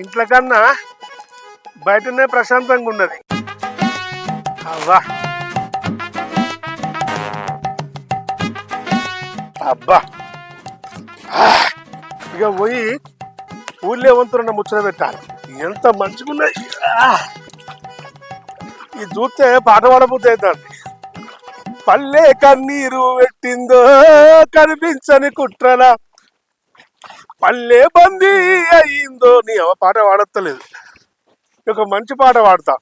ఇంట్లో కన్నా బయటనే ప్రశాంతంగా ఉన్నది. అవ్వా అబ్బా ఇక పోయి ఊళ్ళో వంతున్న ముచ్చట పెట్టాలి. ఎంత మంచిగున్నాయి. ఇది చూస్తే పాట పాడబుద్ధి అవుతుంది. పల్లె కన్నీరు పెట్టిందో కనిపించని కుట్రల పల్లె బందీ అయిందో. నీ అవ పాట పాడతలేదు. ఒక మంచి పాట పాడతా.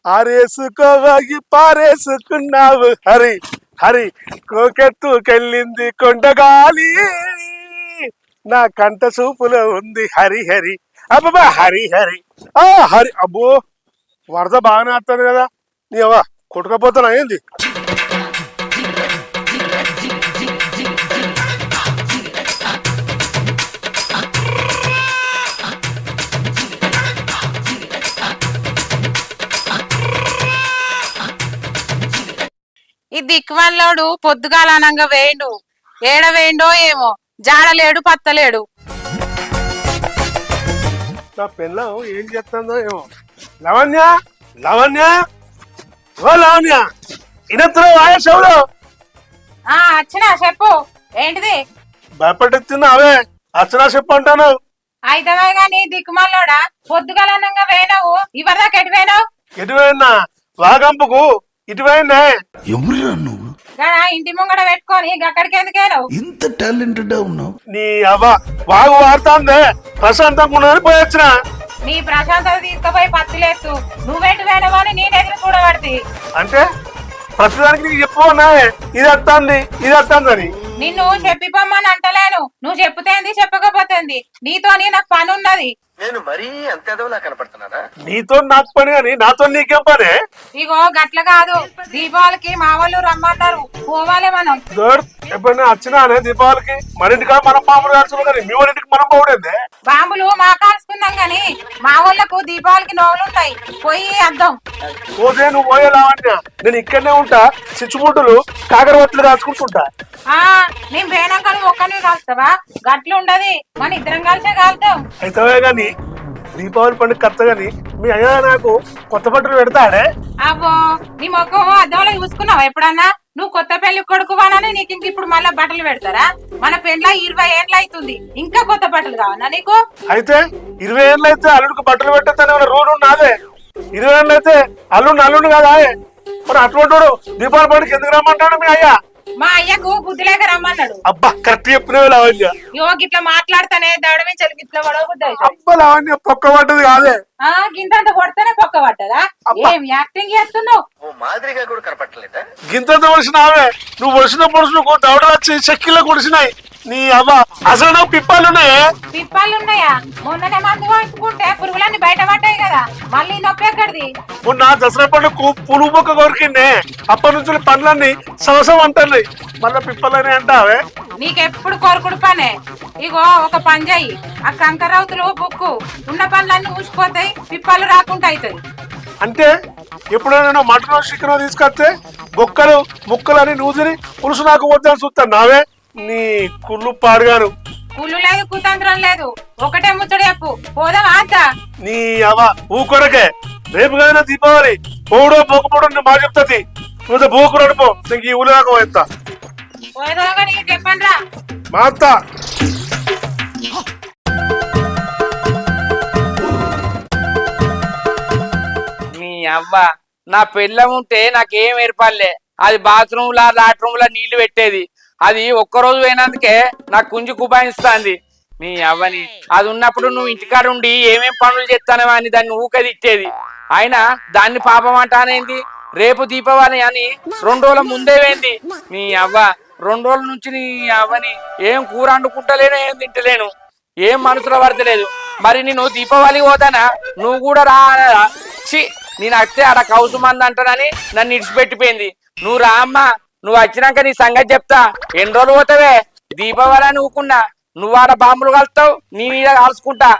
ఆరేసుకోగి పారేసుకున్నావు హరి హరి కోకెత్తుకెళ్ళింది కొండగాలి నా కంట చూపులో ఉంది హరి హరి అబ్బా హరి హరి హరి. అబ్బో వరద బాగానే వస్తుంది కదా. నీ అవ్వ కొట్టుకపోతాను అయింది. ఈ దిక్కువల్లోడు పొద్దుగాలనంగా వేయండు. ఏడ వేయండో ఏమో, జాడలేడు పత్తలేడు. నా పిల్లం ఏం చేస్తుందో ఏమో. లవణ్య లవణ్య ఓ లవణ్య ఇనత్తులో వాయేశవులు అచ్చినా చెప్పు. ఏంటిది? భయపడెత్తున్నా అవే అచ్చనా చెప్పు అంటాను. అయితే గాని దిక్కుమల్లోడా పొద్దుగాలనంగా వేయనావు. ఇవరిదాకా ఎటు వేయనావు? ఎటువైనా వాగంపుకు ఇటువైనా ఎవరురా నువ్వు? ఇంటి ముంగడ పెట్టుకొని అక్కడికి ఎందుకేనావు? ఇంత టాలెంటెడ్ ఉన్నావు. నీ అవ్వ వాగు వాడుతాందే ప్రశాంతంగా ఉన్నదని పోయొచ్చిన. నీ ప్రశాంతత తీసుకుపోయి పత్తిలేస్తూ నువ్వెటు వేయనావు అని నేను ఎదురు చూడబడి. అంటే ప్రతిదానికి నీకు చెప్పుకున్నా ఇది వస్తుంది ఇది వస్తుందని. నిన్ను చెప్పిపోమ్మని అంటలేను. నువ్వు చెప్పుతేంది చెప్పకపోతేంది. నీతోని నాకు పని ఉన్నది. నేను మరీ అంత ఎదవలా కనపడుతున్నానా? నీతో నాకు పని కానీ నాతో నీకేం పని? ఇగో గట్ల కాదు. దీపావళికి మా వాళ్ళు రమ్మన్నారు, పోవాలి మనం. ఎప్పుడైనా వచ్చినానే దీపావళికి మన ఇంటికా మనం బాంబులు కాల్చుకున్నాం కానీ మీ వాళ్ళ ఇంటికి మనం పోవడేందే? బాంబులు మా కాల్చుకున్నాం గాని మా వాళ్ళకు దీపావళికి నోవులుంటాయి, పోయి అద్దాం. పోతే నువ్వు పోయేలావన్యా నేను ఇక్కడనే ఉంటా. చిచ్చుబుడ్డులు కాకరవట్లు రాసుకుంటుంటా. నేను పోయినాక నువ్వు ఒక్కనే కాల్స్తావా? గట్లు ఉండదు, మన ఇద్దరం కలిసే కాల్తాం. అయితే గాని దీపావళి పండుగ కత్త గాని మీ అయ్యా నాకు కొత్త బట్టలు పెడతాడే. అవ్వో నీ మొక్కం అద్దంలో చూసుకున్నావా ఎప్పుడన్నా? నువ్వు కొత్త పెళ్లి కొడుకు వానని నీకు ఇంక ఇప్పుడు మళ్ళా బట్టలు పెడతారా? మన పెళ్ళ 20 ఏళ్ళు అవుతుంది, ఇంకా కొత్త బట్టలు కావన్నా నీకు? అయితే 20 ఏళ్ళు అయితే అల్లుడికి బట్టలు పెట్టేస్తానే రూల్ ఉన్నదే. 20 ఏళ్ళు అయితే అల్లుడు కదా. మరి అటువంటి దీపావళి పండుగ ఎందుకు రమ్మంటాడు మీ అయ్యా? మా అయ్యకు బుద్ధి లేక రమ్మన్నాడు. అబ్బా కరెక్ట్ చెప్పినవే లావణ్య. గిట్లా మాట్లాడతానే దడమించలు గిట్లా పడవద్దు. అబ్బా లావణ్య పొక్క పడ్డది కాదే. గింతంత కొడితేనే పొక్క పడ్డదా? ఏం యాక్టింగ్ చేస్తున్నావు? మాదిరిగా కూడా కనపడలేదా? గింతంత పొడిచిన ఆమె నువ్వు పొడిచిన పొడుచుకు దవడలు వచ్చి చెక్కిలో పొడిచినాయి. నీ అవ్వ అసలు నాకు పిప్పాలున్నాయే. పిప్పాలున్నాయా? మొన్ననే మందు వాడుకుంటే పురుగులన్నీ బయట పడ్డాయి కదా, మళ్ళీ నొప్పి ఎక్కడిది? మొన్న దసరా పండుగ పులుగు మొక్క కొరికిండే. అప్పటి నుంచి పండ్లన్నీ సవసం అంటున్నాయి. మళ్ళా పిప్పలని అంటావే. నీకెప్పుడు కొరకుడు పనే. ఇగో ఒక పని చెయ్యి, ఆ కంకరవుతులు బుక్కు ఉన్న పనులన్నీ ఊసిపోతాయి, పిప్పలు రాకుండా అవుతుంది. అంటే ఎప్పుడైనా మటన్ చికెన్ తీసుకొస్తే బొక్కలు ముక్కలని నూజిని పులుసు నాకు వద్దని చూస్తాను నావే. నీ కుళ్ళు పాడుగాను. కుళ్ళు లేదు, కుతంత్రం లేదు, ఒకటే ముచ్చడు చెప్పు. పోదాం అంత. నీ అవ ఊకొరకే రేపు కదా దీపావళి. పోడో పోకపోవడం మా చెప్తుంది. నువ్వు బూకు నడిపో, నీకు ఈ ఊళ్ళో దాకా పోయేస్తా. పోయేదాకా నీకు చెప్పండి రా మా అత్త. నీ అవ్వ నా పెళ్ళం ఉంటే నాకేం ఏర్పడలే. అది బాత్రూమ్ లా లాట్రూమ్ లా నీళ్లు పెట్టేది. అది ఒక్కరోజు పోయినందుకే నాకు కుంజు కుబాయిస్తుంది. నీ అవ్వని అది ఉన్నప్పుడు నువ్వు ఇంటికాడ ఉండి ఏమేం పనులు చేస్తానవా అని దాన్ని ఊక తిట్టేది. అయినా దాన్ని పాపం అంటానేంది? రేపు దీపావళి అని 2 రోజుల ముందే వేంది. నీ అవ్వ 2 రోజుల నుంచి నీ అవ్వని ఏం కూర వండుకుంటలేను, ఏం తింటలేను, ఏం మనసులో పడతలేదు. మరి నేను దీపావళికి పోతానా? నువ్వు కూడా రా. నేను అత్తే ఆడ కౌసు మంది అంటానని నన్ను ఇడిచిపెట్టిపోయింది. నువ్వు రా అమ్మా, నువ్వు వచ్చినాక నీ సంగతి చెప్తా. ఎన్ని రోజులు పోతావే? దీపావళి అని ఊకున్నా, నువ్వు ఆడ బాంబులు కలుస్తావు, నీ మీద కాల్చుకుంటా.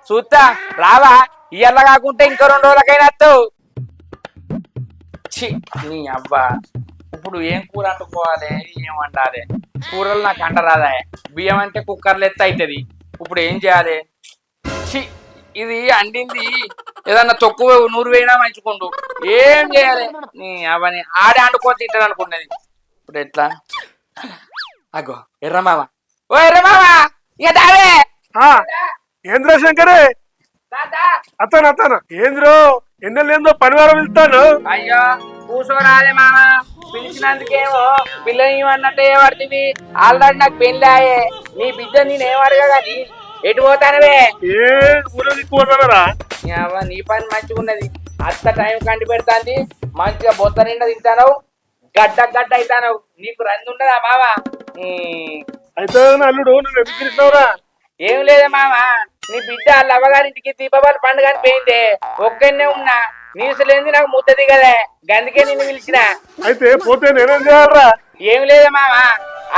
చూస్తా రావా? ఇయ్యాల కాకుంటే ఇంకో 2 రోజులకైనా వస్తావు. నీ అవ్వ ఇప్పుడు ఇప్పుడు ఏం కూర వండుకోవాలి, ఏం వండాలి? కూరలు నాకు అంటరాదా? బియ్యం అంటే కుక్కర్లు ఎత్త అవుతుంది. ఇప్పుడు ఏం చేయాలి? ఛీ, ఇది అండింది ఏదన్నా తక్కువ నూరు వేయినా మంచుకుండు. ఏం చేయాలి? నీ అవని ఆడే అండుకొని తింటాను అనుకున్నది. ఇప్పుడు ఎట్లా? అగో ఎర్రమామ, ఓ ఎర్రమామ, ఇక దావే ఏంద్రా శంకరే? అతను ఏంద్రో ఎన్నెళ్ళేందో పనివారం వెళ్తాను. అయ్యో కూర్చోరాదే మామ, పిలిచినందుకేమో పిల్లని అన్నట్టే పడుతుంది. ఆల్రెడీ నాకు పెళ్ళాయే. నీ బిడ్డ నేనేం అడగా గాని ఎటు పోతానవే? ఏ ఊరు దిక్కుపోతానరా? నీ పని మంచిగా ఉన్నది. అంత టైం కంటి పెడతాంది. మంచిగా బొత్త నిండా తింటాను, గడ్డ గడ్డ అవుతాను. నీకు రంది ఉండదా మామ? అయితే అల్లుడు నువ్వు ఎందుకు తింటున్నావురా? ఏం లేదే మామ, నీ బిడ్డ లవ్వగారింటికి దీపావళి పండుగ అని పోయిందే. ఒక్కనే ఉన్నా, నీసులేంది నాకు ముద్ద దిగదే. గందుకే నిన్ను పిలిచిన. అయితే పోతే నేనేం చేయాలరా? ఏం లేదే మామ,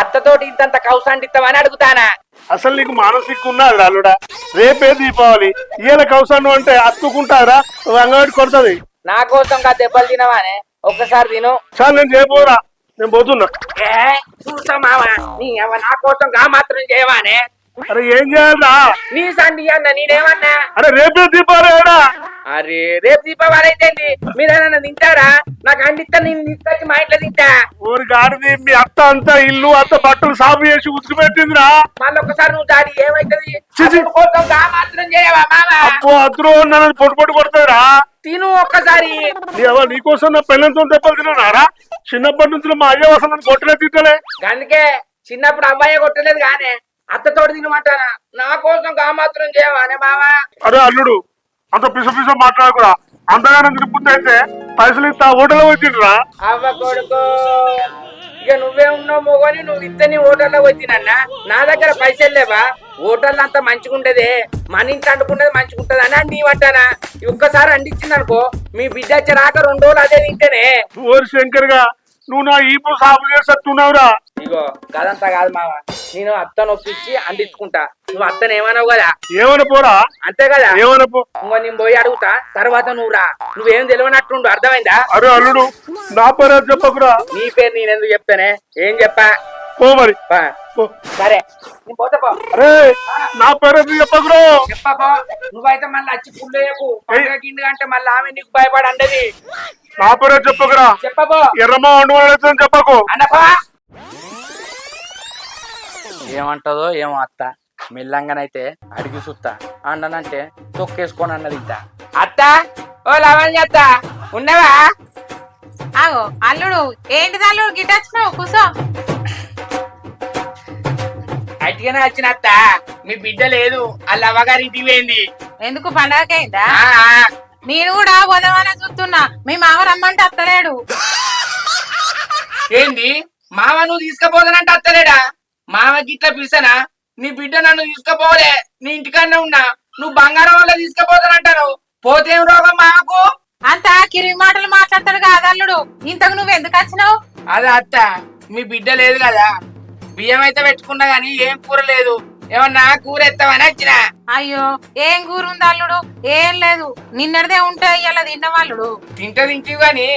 అత్తతోటి ఇంతంత కౌసాండిస్తామని అడుగుతానా. అసలు నీకు మానసిక ఉన్నాడు అల్లుడా? రేపే దీపావళి, ఇయ్యాల కౌసాను అంటే అత్తుకుంటారా? అంగడి కొడుతుంది. నా కోసం కా దెబ్బలు తినవానే? ఒక్కసారి తిను చాలు, నేను చేయబోరా, నేను పోతున్నా. చూస్తా మామ, నీ అవ్వ నా కోసం గా మాత్రం చేయవానే? అరే ఏం చేయాలరా? నీ సండి అన్న నేనేమన్నా? అరే రేపే దీపావళి ఏడా? అరే రేపు దీపావళి అయితే మీరేమన్నా తింటారా? నాకు అండిస్తా, నేను తీసుకొచ్చి మా ఇంట్లో తింటా. ఊరి గాడిది, మీ అత్త అంతా ఇల్లు అంత బట్టలు సాగు చేసి ఉతికి పెట్టిందిరా. మళ్ళీ ఒకసారి నువ్వు దాడి ఏమైతుంది? చిచి. కోసం గా మాత్రం చేయవా మామ? అబ్బో అద్దరు నన్ను పొట్టు పొట్టు కొడతారా? తిను ఒక్కసారి. నీకోసం నా పిల్లలతో దెబ్బలు తిన్నారా? చిన్నప్పటి నుంచి మా అయ్య అసలు నన్ను కొట్టలే తిట్టలే. అందుకే చిన్నప్పుడు అబ్బాయి కొట్టలేదు గానే అత్తతోటి తినమంటానా? నా కోసం గా మాత్రం చేయవానే మామ? అరే అల్లుడు, అంత పిస పిస మాట్లాడకురా. అంతగానే తిరుగుతుంది అయితే పైసలు ఇస్తా హోటల్లో వచ్చిండ్రా. అవ్వ కొడుకు, ఇక నువ్వే ఉన్నావు మొగని నువ్వు ఇత్తని హోటల్లో వచ్చినన్నా. నా దగ్గర పైసలు లేవా? హోటల్ అంతా మంచిగా ఉండదే, మన ఇంట్లో అంటుకున్నది మంచిగా ఉంటది అని నీ అంటానా? ఒక్కసారి అందించింది అనుకో, మీ బిడ్డ వచ్చాక 2 రోజులు అదే తింటేనే. ఓరి శంకర్ గా, నువ్వు నా ఈపు సాగు చేసేట్టున్నావురా. ఇగో కదంతా కాదు మామ, నేను అత్తను ఒప్పించి అందించుకుంటా. నువ్వు అత్తను ఏమన్నావు కదా? ఏమని పోరా? అంతే కదా? ఏమని పో. ఇంకో నేను పోయి అడుగుతా, తర్వాత నువ్వు రా. నువ్వేం తెలియనట్టుండు, అర్థమైందా? అరే అల్లుడు, నా పేరు చెప్పకురా. నీ పేరు నేనెందుకు చెప్తానే? ఏం చెప్పా? పో మరి. సరే నేను పోతా పో. అరే నా పేరు చెప్పకురా. చెప్పపో. నువ్వైతే మళ్ళీ వచ్చి పుల్లు చెప్పు. పండుగ గిండుగ అంటే మళ్ళీ ఆమె నీకు భయపడి అండది. నా పేరు చెప్పకురా. చెప్పపో. ఎర్రమ్మ వండుకోవడం చెప్పకు. అన్నపా ఏమంటదో ఏమో అత్త. మెల్లంగానైతే అడిగి చూస్తా. అన్ననంటే తొక్కేసుకొని అన్నది ఇంత. అత్త, ఓ లవణ్య అత్త, ఉన్నవా? ఆగో అల్లుడు, ఏంటిది అల్లుడు గిట్టొచ్చినావు? కూసో. అట్టిగానే వచ్చిన అత్త, మీ బిడ్డ లేదు, వాళ్ళ అవ్వగారింటికి పోయింది. ఎందుకు పండగకైందా? నేను కూడా పోదామని చూస్తున్నా. మీ మామ రమ్మంటే అత్తలేడు. ఏంది మామ నువ్వు తీసుకుపోతానంటే అత్తలేడా? మామ గిట్ల పిలిసనా? నీ బిడ్డ నన్ను తీసుకుపోలే, నీ ఇంటికన్నా ఉన్నా. నువ్వు బంగారం వల్ల తీసుకుపోతానంటారు. పోతేం రోగం మాకు? అంత కిరిమి మాటలు మాట్లాడతాడు కాదు అల్లుడు. ఇంతకు నువ్వు ఎందుకు వచ్చినావు? అదే అత్త, మీ బిడ్డ లేదు కదా, బియ్యం అయితే పెట్టుకున్నా గానీ ఏం కూర లేదు. ఏమన్నా కూర ఎత్తామని వచ్చిన. అయ్యో ఏం కూర ఉంది అల్లుడు? ఏం లేదు, నిన్నటిదే ఉంటే ఇలా తిన్నవాళ్ళుడు. తింటివి గాని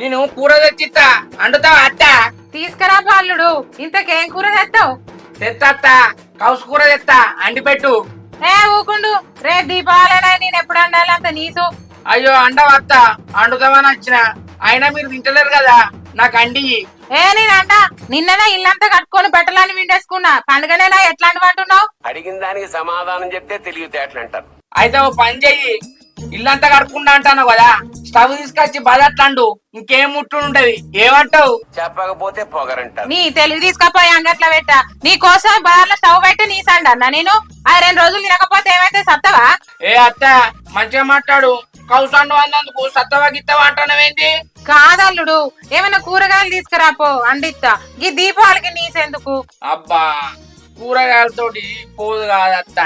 నేను కూర తెచ్చిస్తా, అండుతావా అత్త? తీసుకురా అల్లుడు. ఇంతకేం కూర తెస్తావు? తెత్తా, కౌసు కూర తెస్తా, అండి పెట్టు. ఏ ఊకుండు, రేపు దీపావళి నేను ఎప్పుడు అండాలి అంత నీసు. అయ్యో అండవత్త, అండుతామని వచ్చిన. అయినా మీరు తింటలేరు కదా, నాకు అండి. ఏ నేనంట నిన్ననే ఇల్లంతా కట్టుకొని బట్టలని విండేసుకున్నా. పండుగనేనా ఎట్లాంటి అంటున్నావు? అడిగిన దానికి సమాధానం చెప్తే తెలివితేటలు అంటారు. అయితే ఓ పని చెయ్యి, ఇల్లంతా కడుక్కుండా అంటాను కదా, స్టవ్ తీసుకొచ్చి బదట్లండు, ఇంకేం ముట్టు ఉంటది. ఏమంటావు? చెప్పకపోతే పొగరంటారు. నీ తెలివి తీసుకపోయి అంగట్ల పెట్ట. నీ కోసం బజార్లో స్టవ్ పెట్టి నీ సండి అన్న నేను. ఆ 2 రోజులు తినకపోతే ఏమైతే సత్తవా? ఏ అత్త మంచిగా మాట్లాడు. కౌసండు అన్నందుకు సత్తవా గిత్తవా అంటానవేంటి? కాదల్లుడు, ఏమైనా కూరగాయలు తీసుకురాపో, అండిస్తా. ఈ దీపావళికి నీసెందుకు? అబ్బా కూరగాయలతోటి పోదు కాదత్త.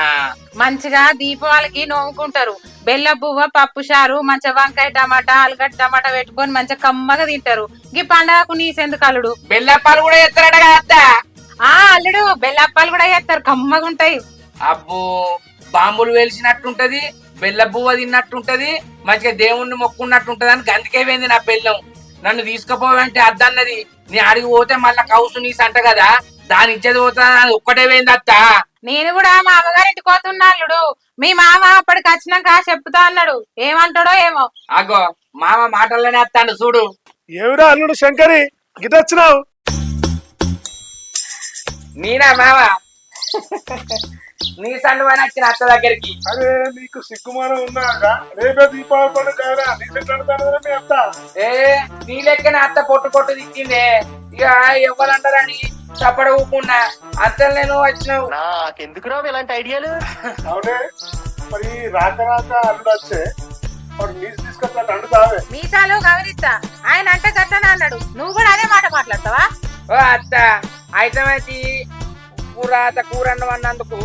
మంచిగా దీపావళికి నోముకుంటారు. బెల్ల పువ్వ, పప్పు చారు, మంచిగా వంకాయ టమాటా, ఆలుగడ్డ టమాటా పెట్టుకొని మంచిగా కమ్మగా తింటారు. ఈ పండగకు నీసెందుకు అల్లుడు? బెల్లప్పాలు కూడా చేస్తారట కదా అత్త? అల్లుడు బెల్లప్పాలు కూడా చేస్తారు, కమ్మగా ఉంటాయి. అబ్బో బాంబులు వేల్చినట్టుంటది, బెల్ల బువ్వ తిన్నట్టుంటది, మంచిగా దేవుణ్ణి మొక్కున్నట్టుంటది అని గందుకే పోయింది నా బెల్లం. నన్ను తీసుకుపోవంటే అద్దన్నది. నీ అడిగి పోతే మళ్ళా కౌసు నీ సంట కదా, దాని ఇచ్చేది పోతా ఒక్కటే పోయింది అత్త. నేను కూడా మా అమ్మగారింటికి పోతున్నా అల్లుడు. మీ మామ అప్పటికి వచ్చినాక చెప్తా అన్నాడు, ఏమంటాడో ఏమో. అగో మామ మాటల్లోనే అత్తాడు చూడు. ఏమిరా అల్లుడు శంకరి గిటొచ్చినావు? నేనా మామ? నీ సండు అని వచ్చిన అత్త దగ్గరికి. అరే నీకు సిగ్గుమానం ఉన్నాగా? రేపే దీపావళి పండుగ కాదా, నీకు ఎట్లా అంటారు మీ అత్త? ఏ నీ లెక్కన అత్త పొట్టు పొట్టు తిట్టిందే. ఇక ఎవ్వరంటారని చప్పడ ఊపుకున్నా. అత్తలు నేను వచ్చినావు. నాకెందుకు రావు ఇలాంటి ఐడియాలు? అవునే మరి రాక రాక అల్లుడు వచ్చే వాడు నీసు తీసుకొచ్చినట్టు అంటుతావే. మీసాలు గమనిస్తా, ఆయన అంటే గట్టన అన్నాడు, నువ్వు కూడా అదే మాట మాట్లాడతావా? ఓ అత్త అయితే కూర అన్నం అన్నందుకు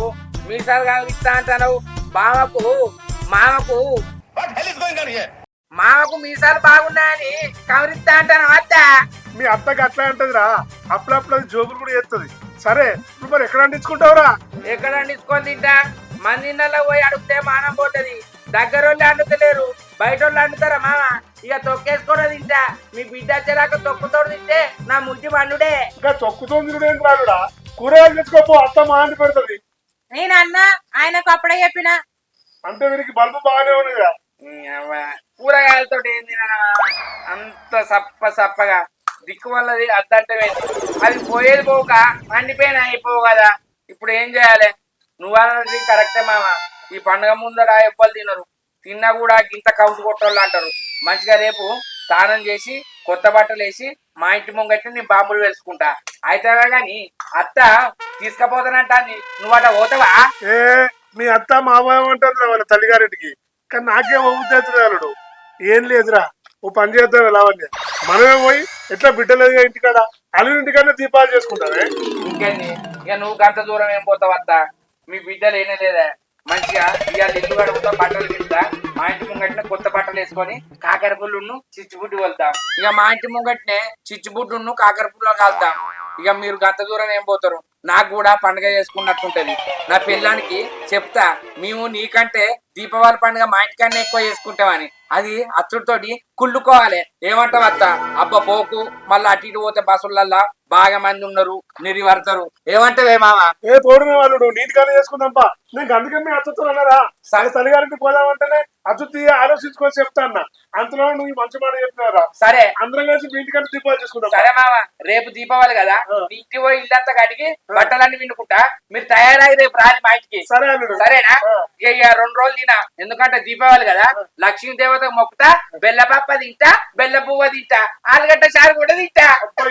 మీసాలు కనిపిస్తా అంటావు. మామకు మీసాలు బాగున్నాయని కవరిస్తా అంటాను అత్త. మీ అత్తకి అట్లా అంటదిరా, అప్పుడప్పుడు అది జోకులు కూడా చేస్తుంది. సరే నువ్వు మరి ఎక్కడ అంటించుకుంటావురా? ఎక్కడ అండించుకొని తింటా? మంది ఇళ్ళలో పోయి అడిగితే మానం పోతుంది. దగ్గర వాళ్ళు అండుతలేరు, బయట వాళ్ళు అండుతారా మామ? ఇక తొక్కేసుకోవడం తింటా. మీ బిడ్డ వచ్చేదాకా తొక్కుతోడు తింటే నా ముట్టి మండుడే. ఇంకా తొక్కుతో తినడం రాదురా, కూరగాయలు తెచ్చుకోపో, అత్త మాండి పెడుతుంది. నేను అన్నా, ఆయనకు అప్పుడే చెప్పినా. అంటే వీరికి బల్బు బాగానే ఉన్నదిరా. కూరగాయలతో ఏం తినా? అంత సప్పగా దిక్కు వల్లది అద్దంటే అది పోయేది పోక మండిపోయినా అయిపోవు కదా. ఇప్పుడు ఏం చేయాలి? నువ్వన్నది కరెక్టే మామ. ఈ పండుగ ముందర ఎవ్వరు తినరు, తిన్నా కూడా గింత కౌసు కొట్టోళ్ళు అంటారు. మంచిగా రేపు స్నానం చేసి కొత్త బట్టలు వేసి మా ఇంటి ముంగట్టి నీ బాంబులు వేసుకుంటా. అయితే గాని అత్త తీసుకుపోతానంటాన్ని, నువ్వట పోతావా? ఏ మీ అత్త మామయ్య అంటుందిరా వాళ్ళ తల్లిగారింటికి, కానీ నాకేం అవుతుంది అల్లుడు. ఏం లేదురా, ఓ పని చేద్దాం లావణ్య, మనమే పోయి ఎట్లా బిడ్డలేదుగా ఇంటికాడ అల్లుడి ఇంటికన్నా దీపాలు చేసుకుంటావే. ఇంకేంది ఇక నువ్వు గంట దూరం ఏం పోతావు అత్త? మీ బిడ్డలు ఏనే లేదా? మంచిగా ఇవాళ ఇల్లు కడుగుతా, బట్టలు కిందా మా ఇంటి ముంగట్నే కొత్త బట్టలు వేసుకొని కాకర పుల్లును చిచ్చుబుడ్డు వెళ్తాం. ఇక మా ఇంటి ముంగట్నే చిచ్చుబుడ్డును కాకర పుల్ల కాలుతాం. ఇక మీరు గంట దూరం ఏం పోతారు? నాకు కూడా పండుగ చేసుకున్నట్టుంటది. నా పిల్లానికి చెప్తా, మేము నీకంటే దీపావళి పండుగ మా ఇంటికన్నా ఎక్కువ చేసుకుంటామని. అది అచ్చుడితోటి కుళ్ళుకోవాలి. ఏమంటావు అత్త? అబ్బా పోకు, మళ్ళీ అటు ఇటు పోతే బస్సులల్లా బాగా మంది ఉన్నారు, నిరివడతారు. ఏమంటావే మామ? ఏ తోడునే వాళ్ళు నీటిగానే చేసుకుందాంపా. నేను అందుకే మీ అత్తతో అన్నారా, సరే తల్లిగారికి పోదామంటేనే అచ్చుతి ఆలోచించుకొని చెప్తా అన్న. అంతలో నువ్వు మంచి మాట చెప్పినారా? సరే అందరం కలిసి మీ ఇంటికంటే దీపాలు చేసుకుందాం. సరే మామ, రేపు దీపావళి కదా, ఇంటికి పోయి ఇల్లంతా కడిగి బట్టలన్నీ విండుకుంటా. మీరు తయారై రేపు రాని మా ఇంటికి. సరే అల్లుడు. సరేనా? ఇక 2 రోజులు తినా, ఎందుకంటే దీపావళి కదా. లక్ష్మీ దేవత మొక్కుతా, బెల్లపప్ప తింటా, బెల్ల పువ్వ తింటా, ఆలుగడ్డ చారు కూడా తింటా.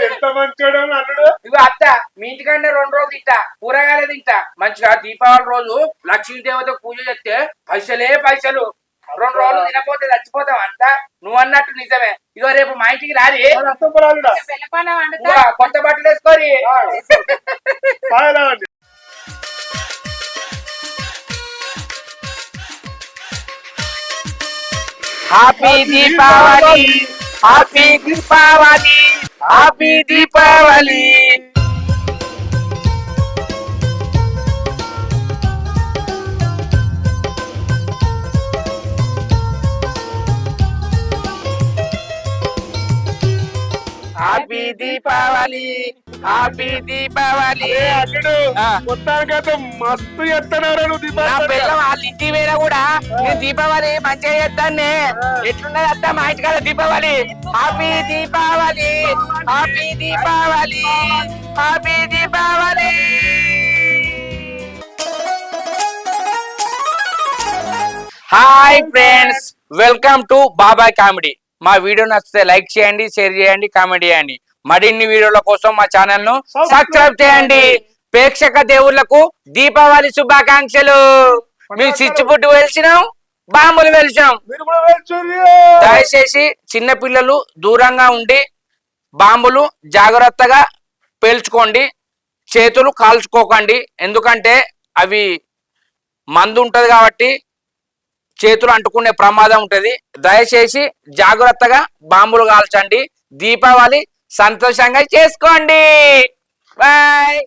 ఎంత మంచోడు అల్లుడు. ఇగో అత్త, మీ ఇంటికంటే 2 రోజులు తింటా, కూరగాయలు తింటా. మంచిగా దీపావళి రోజు లక్ష్మీ దేవత పూజ చేస్తే పైసలు. 2 రోజులు తినపోతే చచ్చిపోతావు అంట. నువ్వు అన్నట్టు నిజమే. ఇగో రేపు మా ఇంటికి రాలి, బెల్లపాన వండుతా. కొత్త బట్టలు వేసుకొని. Happy Deepavali, happy Deepavali, happy Deepavali. Happy Deepavali, happy Deepavali. అల్లుడు మొత్తానికైతే మస్తు ఎత్తనారా నువ్వు నా దీపావళి. పిల్లలు వాళ్ళ ఇంటికి పోయినా కూడా నేను దీపావళి మంచిగా చేస్తాను. ఎట్లున్నది అత్త మా ఇంటికాడ Deepavali? Happy Deepavali, happy Deepavali, happy Deepavali. Hi friends, welcome to బాబాయ్ కామెడీ. మా వీడియో నచ్చితే లైక్ చేయండి, షేర్ చేయండి, కామెంట్ చేయండి. మరిన్ని వీడియోల కోసం మా ఛానల్ ను సబ్స్క్రైబ్ చేయండి. ప్రేక్షక దేవుళ్లకు దీపావళి శుభాకాంక్షలు. మేము చిచ్చుపుట్టు వెలిసినాం, బాంబులు వెలిసాం. దయచేసి చిన్న పిల్లలు దూరంగా ఉండి బాంబులు జాగ్రత్తగా పేల్చుకోండి, చేతులు కాల్చుకోకండి. ఎందుకంటే అవి మందు ఉంటది కాబట్టి చేతులు అంటుకునే ప్రమాదం ఉంటది. దయచేసి జాగ్రత్తగా బాంబులు కాల్చండి. దీపావళి సంతోషంగా చేసుకోండి. బాయ్.